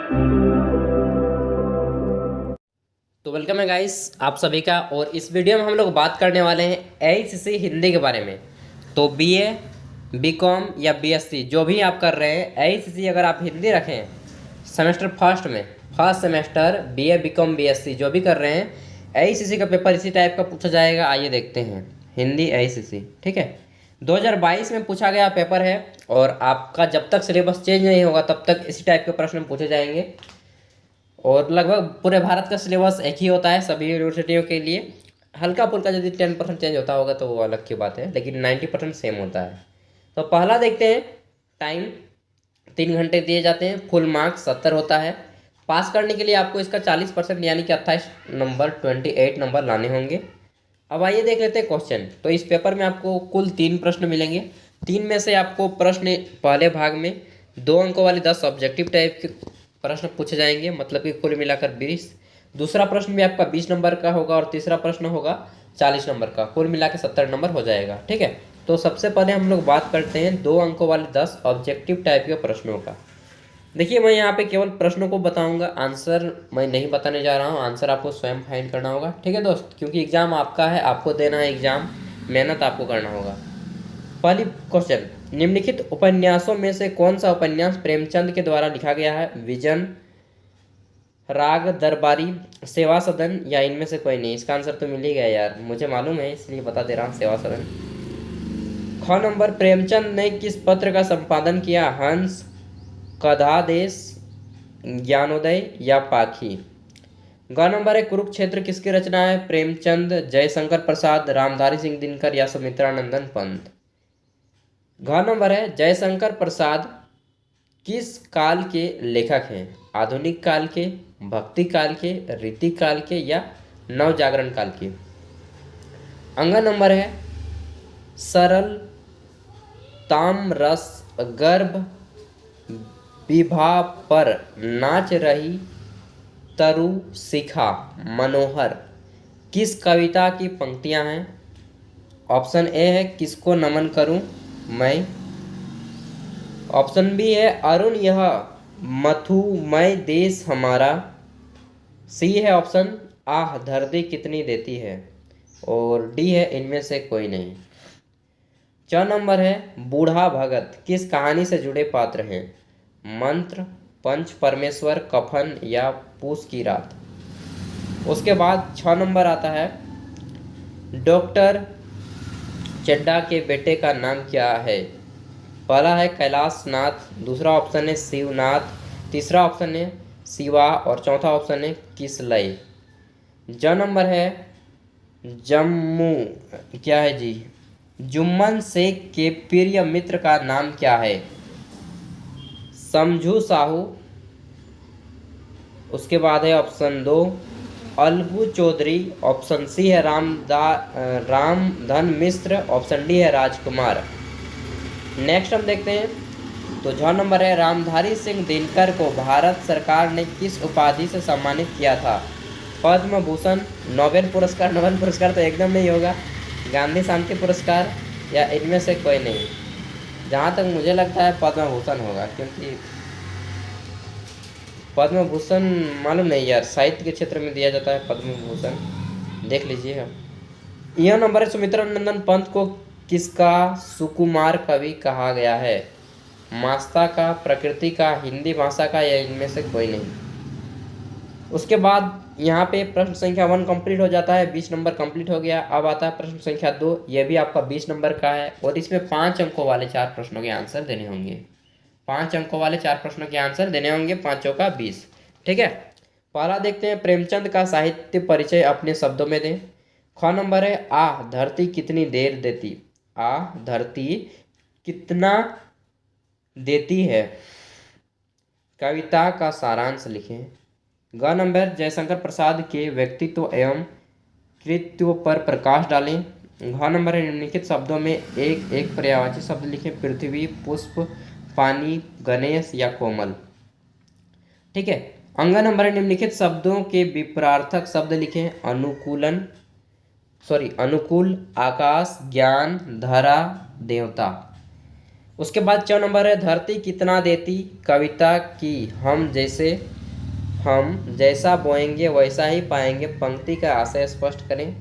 तो वेलकम है गाइस आप सभी का। और इस वीडियो में हम लोग बात करने वाले हैं एआईसीसी हिंदी के बारे में। तो बीए, बीकॉम या बीएससी जो भी आप कर रहे हैं, एआईसीसी अगर आप हिंदी रखें सेमेस्टर फर्स्ट में, first semester BA BCom BSc जो भी कर रहे हैं, एआईसीसी का पेपर इसी टाइप का पूछा जाएगा। आइए देखते हैं हिंदी एआईसीसी। ठीक है, 2022 में पूछा गया पेपर है और आपका जब तक सिलेबस चेंज नहीं होगा तब तक इसी टाइप के प्रश्न पूछे जाएंगे। और लगभग पूरे भारत का सिलेबस एक ही होता है सभी यूनिवर्सिटियों के लिए। हल्का फुल्का यदि 10% चेंज होता होगा तो वो अलग की बात है, लेकिन 90% सेम होता है। तो पहला देखते हैं। टाइम 3 घंटे दिए जाते हैं। फुल मार्क्स 70 होता है। पास करने के लिए आपको इसका 40% यानी कि 28 नंबर 28 नंबर लाने होंगे। अब आइए देख लेते हैं क्वेश्चन। तो इस पेपर में आपको कुल 3 प्रश्न मिलेंगे। 3 में से आपको प्रश्न पहले भाग में 2 अंकों वाले 10 ऑब्जेक्टिव टाइप के प्रश्न पूछे जाएंगे, मतलब कि कुल मिलाकर 20। दूसरा प्रश्न भी आपका 20 नंबर का होगा और तीसरा प्रश्न होगा 40 नंबर का। कुल मिला के 70 नंबर हो जाएगा। ठीक है, तो सबसे पहले हम लोग बात करते हैं 2 अंकों वाले 10 ऑब्जेक्टिव टाइप के प्रश्नों का। देखिए, मैं यहाँ पे केवल प्रश्नों को बताऊंगा, आंसर मैं नहीं बताने जा रहा हूँ। आंसर आपको स्वयं फाइंड करना होगा। ठीक है दोस्त, क्योंकि एग्जाम आपका है, आपको देना है एग्जाम, मेहनत आपको करना होगा। पहली क्वेश्चन, निम्नलिखित उपन्यासों में से कौन सा उपन्यास प्रेमचंद के द्वारा लिखा गया है? विजन, राग दरबारी, सेवा सदन या इनमें से कोई नहीं? इसका आंसर तो मिल ही गया यार, मुझे मालूम है इसलिए बता दे रहा हूँ, सेवा सदन। ख नंबर, प्रेमचंद ने किस पत्र का संपादन किया? हंस, कथादेश, ज्ञानोदय या पाखी? ग नंबर है, कुरुक्षेत्र किसकी रचना है? प्रेमचंद, जयशंकर प्रसाद, रामधारी सिंह दिनकर या सुमित्रानंदन पंत? घ नंबर है, जयशंकर प्रसाद किस काल के लेखक हैं? आधुनिक काल के, भक्ति काल के, रीति काल के या नव जागरण काल के? अंग नंबर है, सरल, ताम रस, गर्भ, विभा पर नाच रही तरु शिखा मनोहर किस कविता की पंक्तियां हैं? ऑप्शन ए है, किसको नमन करूं मैं। ऑप्शन बी है, अरुण यह मधुमय देश हमारा। सी है ऑप्शन, आह धरती कितनी देती है। और डी है, इनमें से कोई नहीं। च नंबर है, बूढ़ा भगत किस कहानी से जुड़े पात्र हैं? मंत्र, पंच परमेश्वर, कफन या पूस की रात? उसके बाद 6 नंबर आता है, डॉक्टर चड्ढा के बेटे का नाम क्या है? पहला है कैलाश नाथ, दूसरा ऑप्शन है शिवनाथ, तीसरा ऑप्शन है शिवा और चौथा ऑप्शन है किसलय। ज नंबर है, जम्मू क्या है जी? जुम्मन शेख के प्रिय मित्र का नाम क्या है? समझू साहू। उसके बाद है option 2 Algu Chaudhary, option C है रामधन मिश्र, ऑप्शन डी है राजकुमार। नेक्स्ट हम देखते हैं। तो झ नंबर है, रामधारी सिंह दिनकर को भारत सरकार ने किस उपाधि से सम्मानित किया था? पद्म भूषण, नोबेल पुरस्कार, नोबेल पुरस्कार तो एकदम नहीं होगा, गांधी शांति पुरस्कार या इनमें से कोई नहीं? जहाँ तक मुझे लगता है पद्म भूषण होगा, क्योंकि पद्म भूषण मालूम नहीं यार, साहित्य के क्षेत्र में दिया जाता है पद्म भूषण, देख लीजिए। यह नंबर है, सुमित्रानंदन पंत को किसका सुकुमार कवि कहा गया है? मास्ता का, प्रकृति का, हिंदी भाषा का या इनमें से कोई नहीं? उसके बाद यहाँ पे प्रश्न संख्या 1 कंप्लीट हो जाता है, 20 नंबर कंप्लीट हो गया। अब आता है प्रश्न संख्या 2, ये भी आपका 20 नंबर का है और इसमें 5 अंकों वाले 4 प्रश्नों के आंसर देने होंगे। 5 अंकों वाले 4 प्रश्नों के आंसर देने होंगे, 5 का 20। ठीक है, पहला देखते हैं, प्रेमचंद का साहित्य परिचय अपने शब्दों में दें। ख नंबर है, आह धरती कितनी देर देती। आह धरती कितना देती है, कविता का सारांश लिखें। ग नंबर, जयशंकर प्रसाद के व्यक्तित्व एवं कृतित्व पर प्रकाश डालें। घ नंबर है, निम्नलिखित शब्दों में एक एक पर्यायवाची शब्द लिखें। पृथ्वी, पुष्प, पानी, गणेश या कोमल। ठीक है, अंग नंबर है, निम्नलिखित शब्दों के विपरार्थक शब्द लिखें। अनुकूल, आकाश, ज्ञान, धरा, देवता। उसके बाद 4 नंबर है, धरती कितना देती, कविता की हम जैसे हम जैसा बोएंगे वैसा ही पाएंगे, पंक्ति का आशय स्पष्ट करें।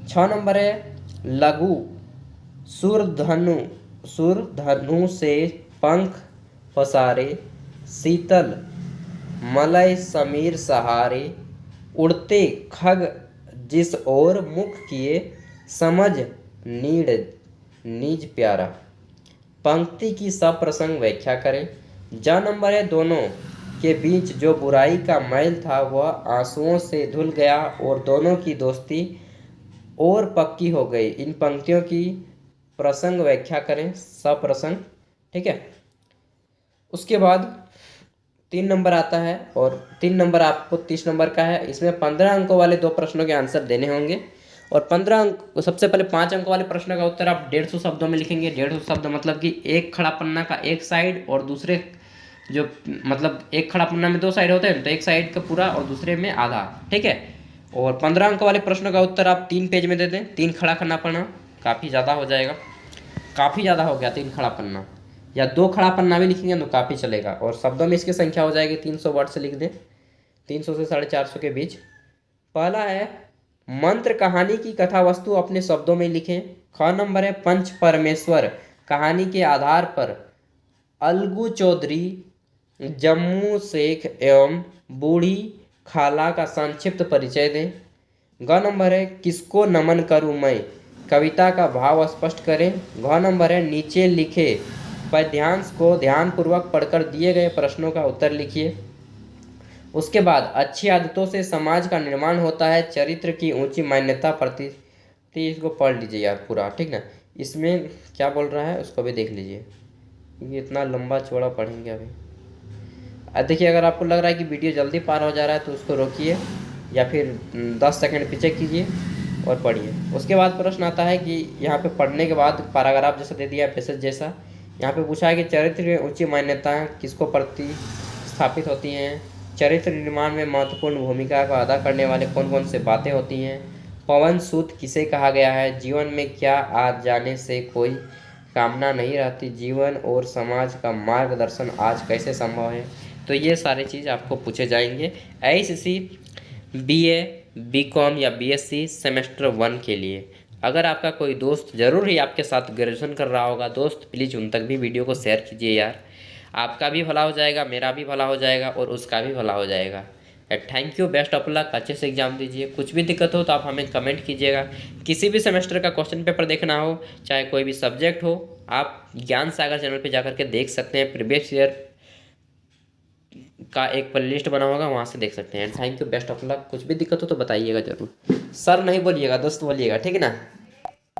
6 नंबर है लघु सुरधनु, सुरधनु से पंख पसारे, शीतल मलय समीर सहारे, उड़ते खग जिस ओर मुख किए, समझ नीड निज प्यारा। पंक्ति की सप्रसंग व्याख्या करें। ज नंबर है दोनों के बीच जो बुराई का मैल था वह आंसुओं से धुल गया और दोनों की दोस्ती और पक्की हो गई। इन पंक्तियों की प्रसंग व्याख्या करें, सप्रसंग। ठीक है। उसके बाद 3 नंबर आता है और 3 नंबर आपको 30 नंबर का है। इसमें 15 अंकों वाले 2 प्रश्नों के आंसर देने होंगे और 15 अंक, सबसे पहले 5 अंकों वाले प्रश्न का उत्तर आप 150 शब्दों में लिखेंगे। 150 शब्द मतलब कि एक खड़ा पन्ना का एक साइड और दूसरे जो मतलब एक खड़ा पन्ना में 2 साइड होते हैं तो एक साइड का पूरा और दूसरे में आधा। ठीक है। और 15 अंकों वाले प्रश्नों का उत्तर आप 3 पेज में दे दें। 3 खड़ा करना पन्ना काफ़ी ज़्यादा हो जाएगा, काफ़ी ज़्यादा हो गया 3 खड़ा पन्ना, या 2 खड़ा पन्ना भी लिखेंगे तो काफ़ी चलेगा। और शब्दों में इसकी संख्या हो जाएगी 300 वर्ड से लिख दें, 300 से 450 के बीच। पहला है मंत्र कहानी की कथा वस्तु अपने शब्दों में लिखें। ख नंबर है पंच परमेश्वर कहानी के आधार पर अलगू चौधरी, जम्मू शेख एवं बूढ़ी खाला का संक्षिप्त परिचय दें। ग नंबर है किसको नमन करूं मैं कविता का भाव स्पष्ट करें। घ नंबर है नीचे लिखे पद्यांश को ध्यानपूर्वक पढ़कर दिए गए प्रश्नों का उत्तर लिखिए। उसके बाद अच्छी आदतों से समाज का निर्माण होता है, चरित्र की ऊंची मान्यता प्रति। इसको पढ़ लीजिए यार पूरा, ठीक ना। इसमें क्या बोल रहा है उसको भी देख लीजिए, ये इतना लंबा चौड़ा पढ़ेंगे अभी। देखिए अगर आपको लग रहा है कि वीडियो जल्दी पार हो जा रहा है तो उसको रोकिए या फिर 10 सेकंड पीछे कीजिए और पढ़िए। उसके बाद प्रश्न आता है कि यहाँ पे पढ़ने के बाद पैराग्राफ जैसा दे दिया, पैसेज जैसा। यहाँ पे पूछा है कि चरित्र की ऊंची मान्यताएं किसको प्रतिस्थापित होती हैं, चरित्र निर्माण में महत्वपूर्ण भूमिका को अदा करने वाले कौन कौन से बातें होती हैं, पवन सूत किसे कहा गया है, जीवन में क्या आ जाने से कोई कामना नहीं रहती, जीवन और समाज का मार्गदर्शन आज कैसे संभव है। तो ये सारी चीज़ आपको पूछे जाएंगे AICC BA BCom या BSc सेमेस्टर 1 के लिए। अगर आपका कोई दोस्त ज़रूर ही आपके साथ ग्रेजुएशन कर रहा होगा, दोस्त प्लीज़ उन तक भी वीडियो को शेयर कीजिए यार। आपका भी भला हो जाएगा, मेरा भी भला हो जाएगा और उसका भी भला हो जाएगा। Thank you, best of luck, अच्छे से एग्जाम दीजिए। कुछ भी दिक्कत हो तो आप हमें कमेंट कीजिएगा। किसी भी सेमेस्टर का क्वेश्चन पेपर देखना हो, चाहे कोई भी सब्जेक्ट हो, आप ज्ञान सागर चैनल पे जाकर के देख सकते हैं। प्रीवियस ईयर का एक प्लेलिस्ट बना होगा, वहाँ से देख सकते हैं। Thank you, best of luck. कुछ भी दिक्कत हो तो बताइएगा ज़रूर, सर नहीं बोलिएगा, दोस्त बोलिएगा, ठीक है ना।